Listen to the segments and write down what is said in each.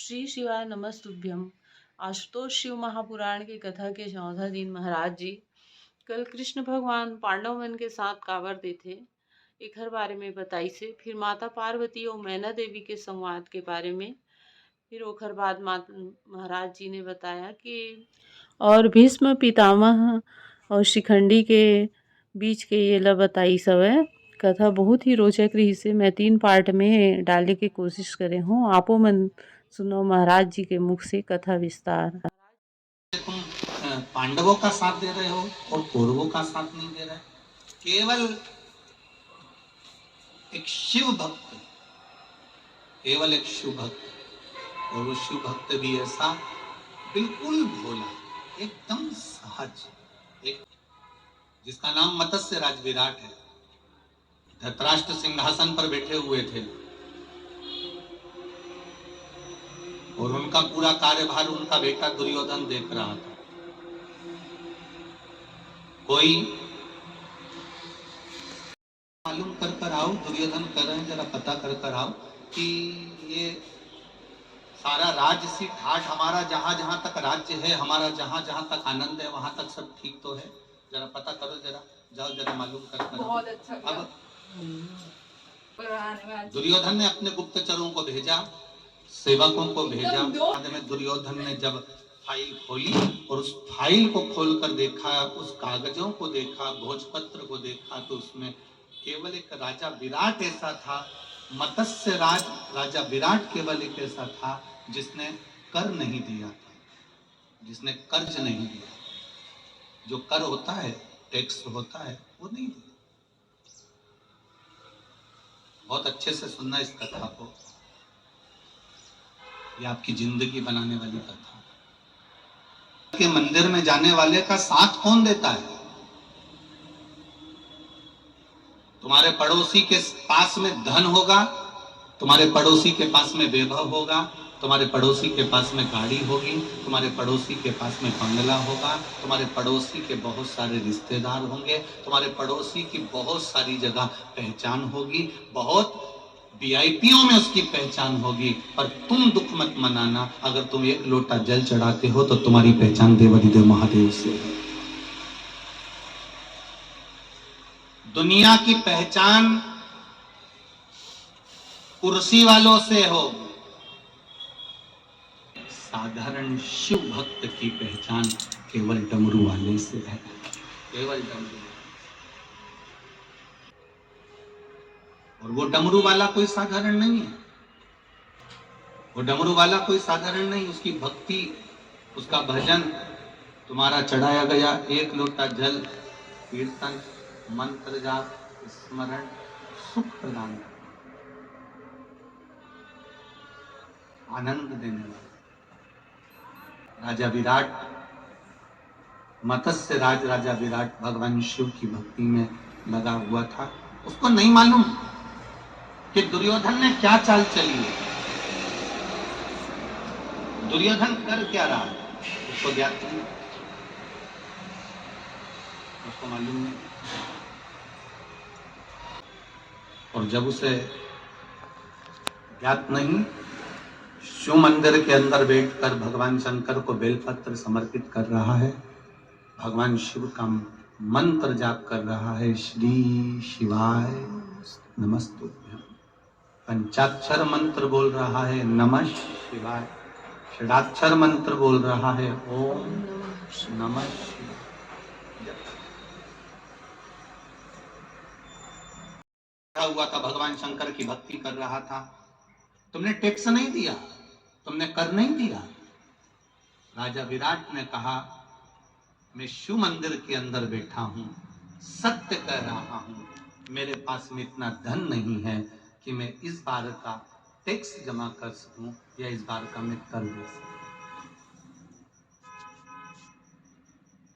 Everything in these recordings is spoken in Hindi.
श्री शिवाय नमस्तुभ्यम। आशुतोष शिव महापुराण की कथा के 14 दिन महाराज जी कल कृष्ण भगवान पांडव मन के साथ कांवरते थे। एक हर बारे में बताई से फिर माता पार्वती और मैना देवी के संवाद के बारे में। फिर ओखर बाद महाराज जी ने बताया कि और भीष्म पितामह और शिखंडी के बीच के ये ला बताई सब है। कथा बहुत ही रोचक रही से मैं 3 पार्ट में डालने की कोशिश करे हूँ। आपो मन सुनो महाराज जी के मुख से कथा विस्तार। तुम पांडवों का साथ दे रहे हो और कौरवों का साथ नहीं दे रहे। केवल एक शिव भक्त, केवल एक शिव भक्त, और वो शिव भक्त भी ऐसा बिल्कुल भोला, एकदम सहज, एक जिसका नाम मत्स्य राज विराट है। धृतराष्ट्र सिंहासन पर बैठे हुए थे और उनका पूरा कार्यभार उनका बेटा दुर्योधन देख रहा था। कोई मालूम कर आओ, दुर्योधन कर रहे हैं, जरा पता कर आओ कि ये सारा राज्य सी ठाठ हमारा, जहां जहां तक राज्य है हमारा, जहां जहां तक आनंद है वहां तक सब ठीक तो है, जरा पता करो, जरा जाओ, जरा मालूम कर बहुत अच्छा। अब दुर्योधन ने अपने गुप्तचरों को भेजा, सेवकों को भेजा। बाद में दुर्योधन ने जब फाइल खोली और उस फाइल को खोलकर देखा, उस कागजों को देखा, भोजपत्र को देखा, तो उसमें केवल एक राजा विराट ऐसा था, मत्स्य राज राजा विराट केवल एक ऐसा था जिसने कर नहीं दिया था, जिसने कर्ज नहीं दिया। जो कर होता है, टैक्स होता है, वो नहीं दिया। बहुत अच्छे से सुनना इस कथा को, ये आपकी जिंदगी बनाने वाली कथा। के मंदिर में जाने वाले का साथ कौन देता है? तुम्हारे पड़ोसी के पास में धन होगा, तुम्हारे पड़ोसी के पास में वैभव होगा, तुम्हारे पड़ोसी के पास में गाड़ी होगी, तुम्हारे पड़ोसी के पास में बंगला होगा, तुम्हारे पड़ोसी के बहुत सारे रिश्तेदार होंगे, तुम्हारे पड़ोसी की बहुत सारी जगह पहचान होगी, बहुत वीआईपीओ में उसकी पहचान होगी। पर तुम दुख मत मनाना, अगर तुम एक लोटा जल चढ़ाते हो तो तुम्हारी पहचान देवाधिदेव महादेव से है। दुनिया की पहचान कुर्सी वालों से हो, साधारण शिव भक्त की पहचान केवल डमरू वाले से है, केवल डमरू। और वो डमरू वाला कोई साधारण नहीं है, वो डमरू वाला कोई साधारण नहीं। उसकी भक्ति, उसका भजन, तुम्हारा चढ़ाया गया एक लोटा जल, कीर्तन, मंत्र जाप, स्मरण सुख प्रदान, आनंद देने वाला। राजा विराट, मत्स्य राज राजा विराट भगवान शिव की भक्ति में लगा हुआ था। उसको नहीं मालूम कि दुर्योधन ने क्या चाल चली है, दुर्योधन कर क्या रहा है, उसको ज्ञात नहीं, उसको मालूम नहीं। और जब उसे ज्ञात नहीं, शिव मंदिर के अंदर बैठकर भगवान शंकर को बेलपत्र समर्पित कर रहा है, भगवान शिव का मंत्र जाप कर रहा है, श्री शिवाय नमस्तुभ्यम। पंचाक्षर मंत्र बोल रहा है, नमः शिवाय। षडाक्षर मंत्र बोल रहा है, ओम नमः शिवाय। हुआ था, भगवान शंकर की भक्ति कर रहा था। तुमने टैक्स नहीं दिया, तुमने कर नहीं दिया। राजा विराट ने कहा, मैं शिव मंदिर के अंदर बैठा हूं, सत्य कह रहा हूं, मेरे पास में इतना धन नहीं है कि मैं इस बार का टैक्स जमा कर सकूं या इस बार का मैं कर दे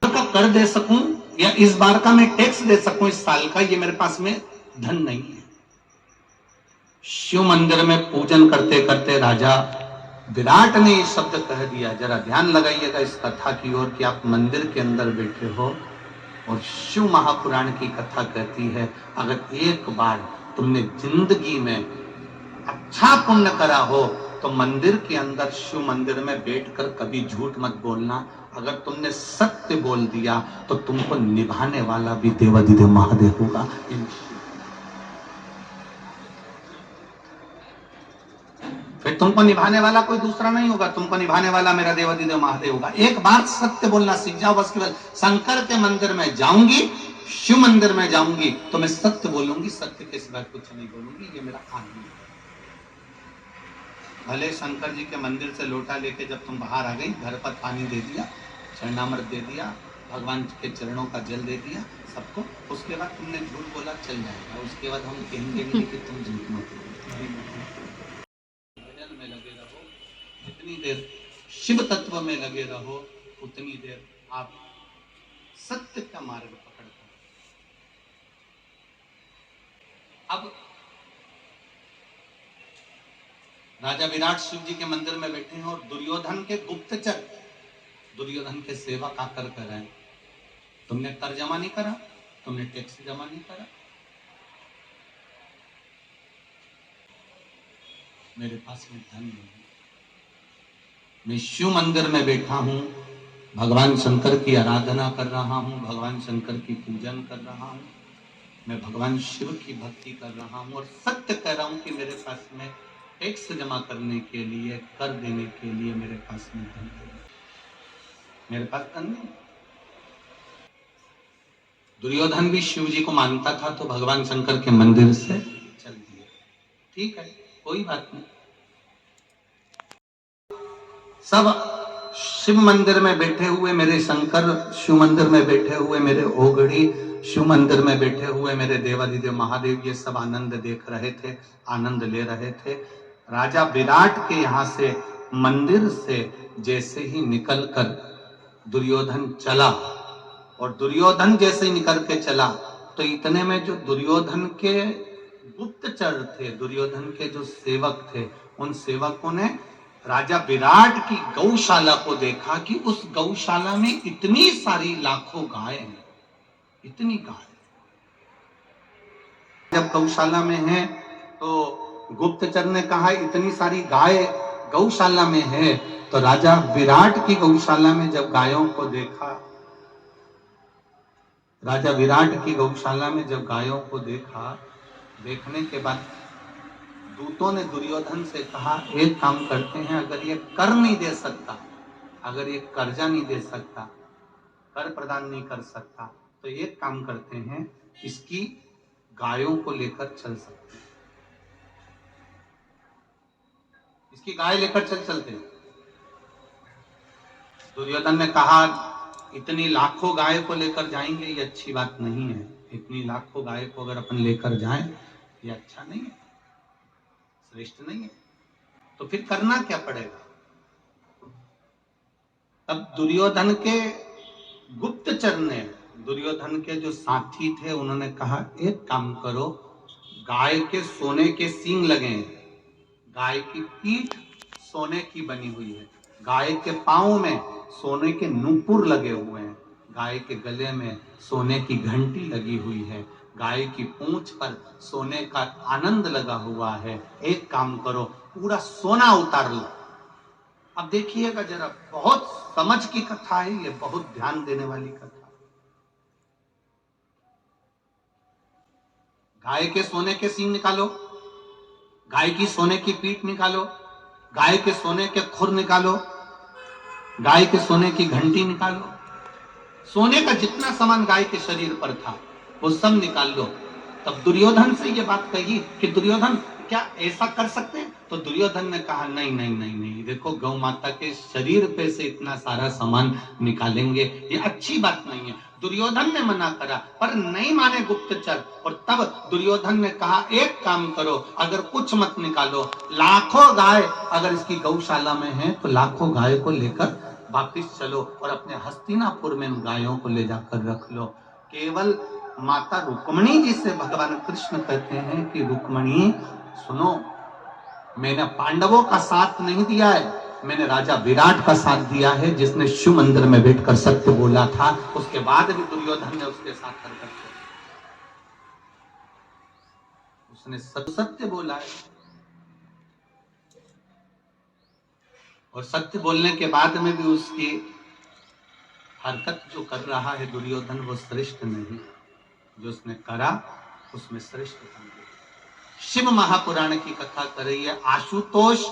सकूं, कर दे सकूं या इस बार का मैं टैक्स दे सकूं, इस साल का, ये मेरे पास में धन नहीं है। शिव मंदिर में पूजन करते करते राजा विराट ने ये शब्द कह दिया। जरा ध्यान लगाइएगा इस कथा की ओर कि आप मंदिर के अंदर बैठे हो और शिव महापुराण की कथा कहती है, अगर एक बार तुमने जिंदगी में अच्छा पुण्य करा हो तो मंदिर के अंदर, शिव मंदिर में बैठकर कभी झूठ मत बोलना। अगर तुमने सत्य बोल दिया तो तुमको निभाने वाला भी देवाधिदेव महादेव होगा। फिर तुमको निभाने वाला कोई दूसरा नहीं होगा, तुमको निभाने वाला मेरा देवाधिदेव महादेव होगा। एक बार सत्य बोलना सीख जाओ, बस केवल शंकर के मंदिर में जाऊंगी, शिव मंदिर में जाऊंगी तो मैं सत्य बोलूंगी, सत्य के सिवा कुछ नहीं बोलूंगी। ये मेरा कानून है। भले शंकर जी के मंदिर से लोटा लेके जब तुम बाहर आ गई, घर पर पानी दे दिया, चरणामृत दे दिया, भगवान के चरणों का जल दे दिया सबको, उसके बाद तुमने झूठ बोला चल जाएगा। उसके बाद हम कहेंगे नहीं कि तुम झूठ मत बोलो। भजन में लगे रहो, जितनी देर शिव तत्व में लगे रहो उतनी देर आप सत्य का मार्ग पकड़ कर। अब राजा विराट शिव जी के मंदिर में बैठे हैं और दुर्योधन के गुप्तचर दुर्योधन के सेवक आकर कर रहे हैं, तुमने कर जमा नहीं करा, तुमने टैक्स जमा नहीं करा, मेरे पास में धन नहीं है, मैं शिव मंदिर में बैठा हूं, भगवान शंकर की आराधना कर रहा हूं, भगवान शंकर की पूजन कर रहा हूं, मैं भगवान शिव की भक्ति कर रहा हूं और सत्य कह रहा हूं कि मेरे पास में टैक्स जमा करने के लिए, कर देने के लिए मेरे पास में धन नहीं, मेरे पास धन नहीं। दुर्योधन भी शिव जी को मानता था तो भगवान शंकर के मंदिर से चल दिया, ठीक है, कोई बात नहीं। सब शिव मंदिर में बैठे हुए मेरे शंकर, शिव मंदिर में बैठे हुए मेरे ओगड़ी, शिव मंदिर में बैठे हुए मेरे देवाधिदेव महादेव, ये सब आनंद देख रहे थे, आनंद ले रहे थे। राजा विराट के यहाँ से मंदिर से जैसे ही निकलकर दुर्योधन चला, और दुर्योधन जैसे ही निकल के चला तो इतने में जो दुर्योधन के गुप्तचर थे, दुर्योधन के जो सेवक थे, उन सेवकों ने राजा विराट की गौशाला को देखा कि उस गौशाला में इतनी सारी लाखों गाय हैं, इतनी गाय। जब गौशाला में है तो गुप्तचर ने कहा इतनी सारी गाय गौशाला में है, तो राजा विराट की गौशाला में जब गायों को देखा, राजा विराट की गौशाला में जब गायों को देखा, देखने के बाद दूतों ने दुर्योधन से कहा एक काम करते हैं, अगर ये कर नहीं दे सकता, अगर ये कर्जा नहीं दे सकता, कर प्रदान नहीं कर सकता, तो एक काम करते हैं, इसकी गायों को लेकर चल सकते हैं, इसकी गाय लेकर चलते हैं। दुर्योधन ने कहा इतनी लाखों गाय को लेकर जाएंगे ये अच्छी बात नहीं है, इतनी लाखों गाय को अगर अपन लेकर जाएं ये अच्छा नहीं है, श्रेष्ठ नहीं है, तो फिर करना क्या पड़ेगा। तब दुर्योधन के गुप्तचर ने, दुर्योधन के जो साथी थे, उन्होंने कहा एक काम करो, गाय के सोने के सींग लगे हैं, गाय की पीठ सोने की बनी हुई है, गाय के पांव में सोने के नूपुर लगे हुए हैं, गाय के गले में सोने की घंटी लगी हुई है, गाय की पूंछ पर सोने का आनंद लगा हुआ है, एक काम करो पूरा सोना उतार लो। अब देखिएगा जरा, बहुत समझ की कथा है ये, बहुत ध्यान देने वाली कथा। गाय के सोने के सींग निकालो, गाय की सोने की पीठ निकालो, गाय के सोने के खुर निकालो, गाय के सोने की घंटी निकालो, सोने का जितना सामान गाय के शरीर पर था वो सब निकाल लो। तब दुर्योधन से ये बात कही कि दुर्योधन क्या ऐसा कर सकते हैं? तो दुर्योधन ने कहा नहीं नहीं नहीं नहीं, देखो गौ माता के शरीर पे से इतना सारा सामान निकालेंगे ये अच्छी बात नहीं है। दुर्योधन ने मना करा पर नहीं माने गुप्तचर, और तब दुर्योधन ने कहा एक काम करो, अगर कुछ मत निकालो, लाखों गाय अगर इसकी गौशाला में है तो लाखों गाय को लेकर वापिस चलो और अपने हस्तिनापुर में इन गायों को ले जाकर रख लो। केवल माता रुक्मणी जी से भगवान कृष्ण कहते हैं कि रुक्मणी सुनो, मैंने पांडवों का साथ नहीं दिया है, मैंने राजा विराट का साथ दिया है जिसने शिव मंदिर में बैठकर सत्य बोला था, उसके बाद भी दुर्योधन ने उसके साथ करके उसने सत्य बोला है। और सत्य बोलने के बाद में भी उसकी हरकत जो कर रहा है दुर्योधन वो श्रेष्ठ नहीं, जो उसने करा उसमें श्रेष्ठता नहीं। शिव महापुराण की कथा कर रही है आशुतोष,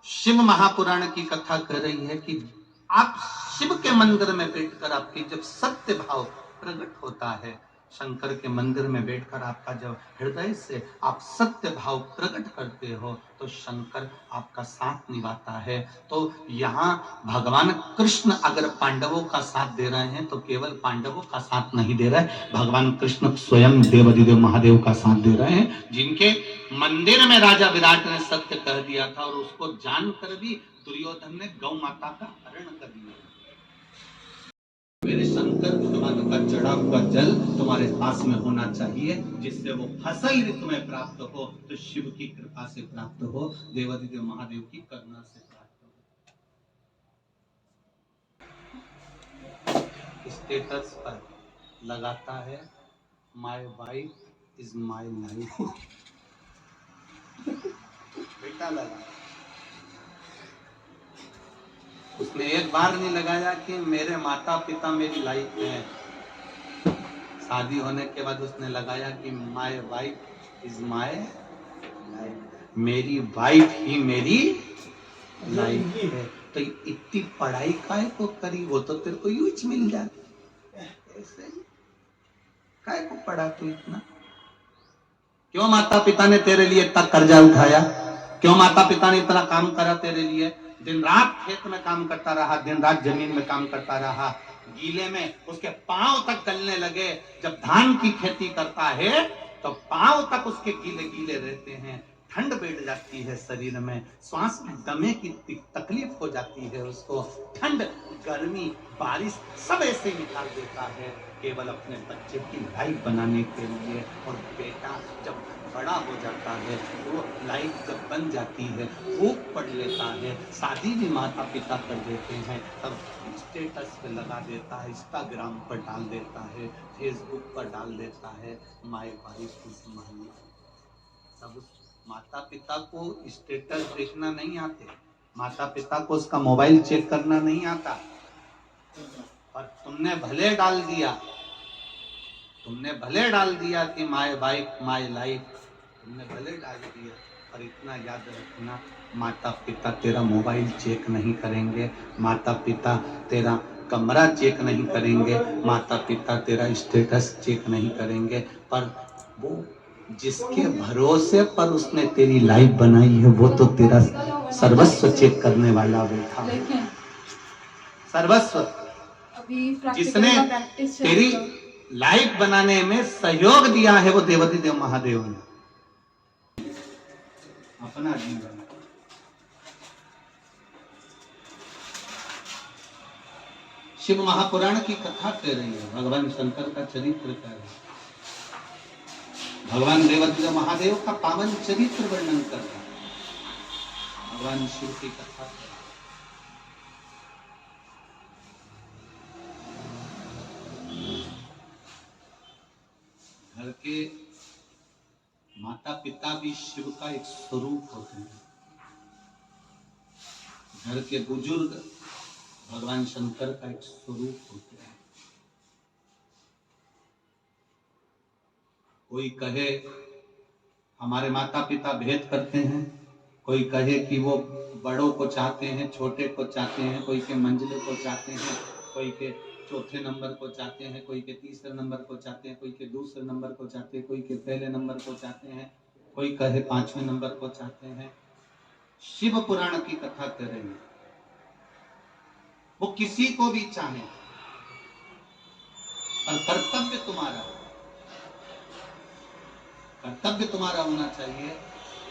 शिव महापुराण की कथा कर रही है कि आप शिव के मंदिर में बैठकर आपकी जब सत्य भाव प्रकट होता है, शंकर के मंदिर में बैठकर आपका जब हृदय से आप सत्य भाव प्रकट करते हो तो शंकर आपका साथ निभाता है। तो यहाँ भगवान कृष्ण अगर पांडवों का साथ दे रहे हैं तो केवल पांडवों का साथ नहीं दे रहे, भगवान कृष्ण स्वयं देवाधिदेव महादेव का साथ दे रहे हैं, जिनके मंदिर में राजा विराट ने सत्य कह दिया था और उसको जानकर भी दुर्योधन ने गौ माता का हरण कर दिया। मेरे शंकर भगवान का चढ़ा हुआ जल तुम्हारे पास में होना चाहिए, जिससे वो फसल ऋतु में प्राप्त हो, तो शिव की कृपा से प्राप्त हो, देवाधिदेव महादेव की करुणा से प्राप्त हो। स्टेटस पर लगाता है my wife is my life. बेटा लगा, उसने एक बार नहीं लगाया कि मेरे माता पिता मेरी लाइफ है। शादी होने के बाद उसने लगाया कि my wife is my life, मेरी वाइफ ही मेरी लाइफ है। तो इतनी पढ़ाई काहे को करी, वो तो तेरे को यूज मिल जाती, ऐसे काहे को पढ़ा तू इतना? क्यों माता पिता ने तेरे लिए इतना कर्जा उठाया? क्यों माता पिता ने इतना काम करा तेरे लिए? दिन रात खेत में काम करता रहा, दिन रात जमीन में काम करता रहा, गीले में उसके पांव तक गलने लगे। जब धान की खेती करता है तो पांव तक उसके गीले गीले रहते हैं, ठंड बैठ जाती है शरीर में, श्वास में दमे की तकलीफ हो जाती है उसको, ठंड गर्मी बारिश सब ऐसे निकाल देता है केवल अपने बच्चे की लाइफ बनाने के लिए। और बेटा जब बड़ा हो जाता है, वो लाइफ जब बन जाती है, भूख पड़ लेता है, शादी भी माता पिता कर देते हैं, तब स्टेटस पे लगा देता है, इंस्टाग्राम पर डाल देता है, फेसबुक पर डाल देता है my wife is my life. तब उस माता पिता को स्टेटस देखना नहीं आते, माता पिता को उसका मोबाइल चेक करना नहीं आता, पर तुमने भले डाल दिया, तुमने भले डाल दिया कि माय वाइफ माय लाइफ, तुमने भले डाल दिया, पर इतना याद रखना माता पिता तेरा मोबाइल चेक नहीं करेंगे, माता पिता तेरा कमरा चेक नहीं करेंगे, माता पिता तेरा स्टेटस चेक नहीं करेंगे, पर वो जिसके भरोसे पर उसने तेरी लाइफ बनाई है वो तो तेरा सर्वस्व चेक करने वाला बैठा है। सर्वस्व जिसने तेरी लाइफ बनाने में सहयोग दिया है वो देवाधिदेव महादेव ने अपना जीवन। शिव महापुराण की कथा कह रही है, भगवान शंकर का चरित्र कह रही है, भगवान देवाधिदेव महादेव का पावन चरित्र वर्णन कर रहा है, भगवान शिव की कथा कर रहा है। घर के माता पिता भी शिव का एक स्वरूप होते हैं, घर के बुजुर्ग भगवान शंकर का एक स्वरूप होते हैं। कोई कहे हमारे माता पिता भेद करते हैं, कोई कहे कि वो बड़ों को चाहते हैं, छोटे को चाहते हैं, कोई के मंझले को चाहते हैं, कोई के चौथे नंबर को चाहते हैं, कोई के तीसरे नंबर को चाहते हैं, कोई के दूसरे नंबर को चाहते हैं, कोई के पहले नंबर को चाहते हैं, कोई कहे पांचवें नंबर को चाहते हैं। शिव पुराण की कथा कर रही है, वो किसी को भी चाहे, पर कर्तव्य तुम्हारा होना चाहिए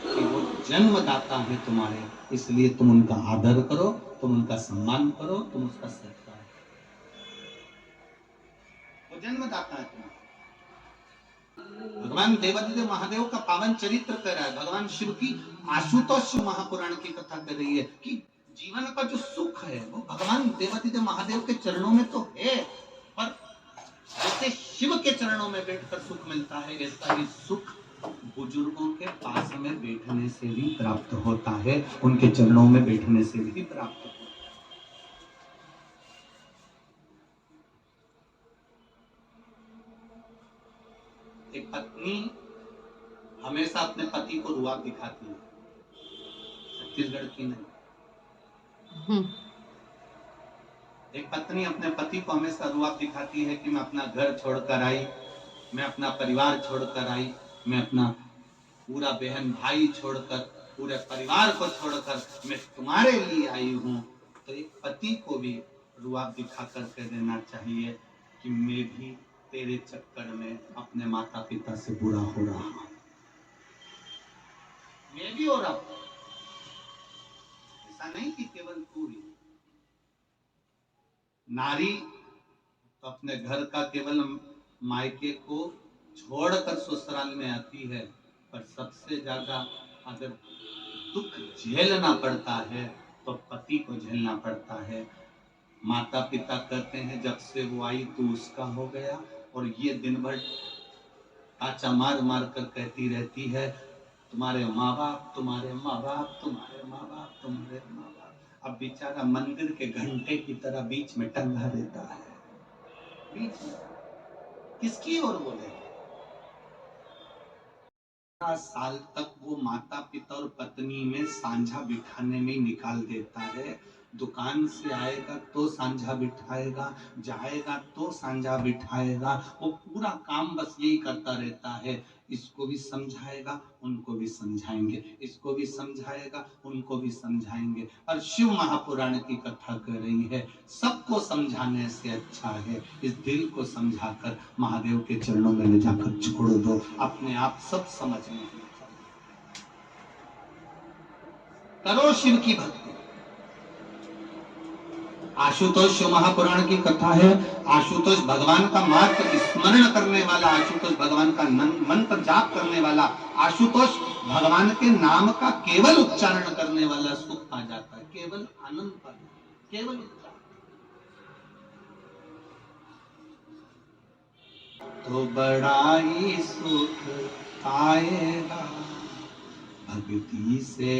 कि वो जन्मदाता है तुम्हारे, इसलिए तुम उनका आदर करो, तुम उनका सम्मान करो, तुम उसका सत्कार करो, वो जन्मदाता है तुम्हारा। भगवान देवाधिदेव महादेव का पावन चरित्र कर रहा है, भगवान शिव की आशुतोष महापुराण की कथा कर रही है कि जीवन का जो सुख है वो भगवान देवाधिदेव महादेव के चरणों में तो है, पर जैसे शिव के चरणों में बैठकर सुख मिलता है, ऐसा ही सुख बुजुर्गों के पास में बैठने से भी प्राप्त होता है, उनके चरणों में बैठने से भी प्राप्त होता है। एक पत्नी हमेशा अपने पति को रुआब दिखाती है, छत्तीसगढ़ की नहीं। एक पत्नी अपने पति को हमेशा रुआब दिखाती है कि मैं अपना घर छोड़कर आई, मैं अपना परिवार छोड़कर आई, मैं अपना पूरा बहन भाई छोड़कर, पूरे परिवार को छोड़कर मैं तुम्हारे लिए आई हूं। तो एक पति को भी रुआब दिखा कर कह देना चाहिए कि मैं भी तेरे चक्कर में अपने माता पिता से बुरा हो रहा हूं, मैं भी हो रहा हूं। ऐसा नहीं कि केवल तू ही। नारी तो अपने घर का केवल मायके को छोड़कर ससुराल में आती है, पर सबसे ज्यादा अगर दुख झेलना पड़ता है तो पति को झेलना पड़ता है। माता पिता कहते हैं जब से वो आई तो उसका हो गया, और ये दिन भर ताचा मार मार कर कहती रहती है तुम्हारे माँ बाप, तुम्हारे माँ बाप, तुम्हारे माँ बाप, तुम्हारे माँ बाप। अब बेचारा मंदिर के घंटे की तरह बीच में टंगा रहता है, बीच में किसकी ओर बोले। साल तक वो माता पिता और पत्नी में सांझा बिठाने में निकाल देता है। दुकान से आएगा तो सांझा बिठाएगा, जाएगा तो सांझा बिठाएगा, वो पूरा काम बस यही करता रहता है। इसको भी समझाएगा, उनको भी समझाएंगे, इसको भी समझाएगा, उनको भी समझाएंगे। और शिव महापुराण की कथा कर रही है सबको समझाने से अच्छा है इस दिल को समझाकर महादेव के चरणों में ले जाकर छोड़ दो, अपने आप सब समझ में करो शिव की भक्ति। आशुतोष शिव महापुराण की कथा है। आशुतोष भगवान का मात्र स्मरण करने वाला, आशुतोष भगवान का मंत्र जाप करने वाला, आशुतोष भगवान के नाम का केवल उच्चारण करने वाला सुख पा जाता है, केवल आनंद पा जाता है, केवल उच्चारण। तो बड़ा ही सुख आएगा भक्ति से,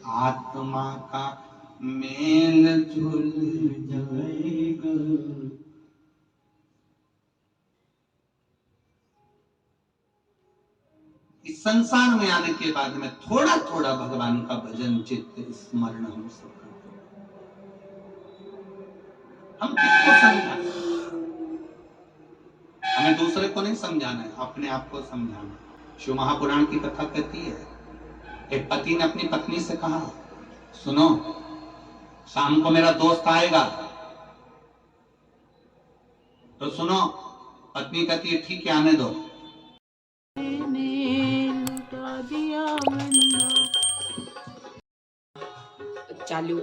आत्मा का मेल जुल जाएगा। इस संसार में आने के बाद में थोड़ा थोड़ा भगवान का भजन चित्त स्मरण हम सब करते हैं। हम किसको समझाना? हमें दूसरे को नहीं समझाना है, अपने आप को समझाना है। शिव महापुराण की कथा कहती है एक पति ने अपनी पत्नी से कहा सुनो शाम को मेरा दोस्त आएगा, तो सुनो। पत्नी कहती है ठीक है आने दो। चालू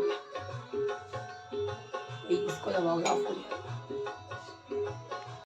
इसको दबाओगे ऑफ हो गया।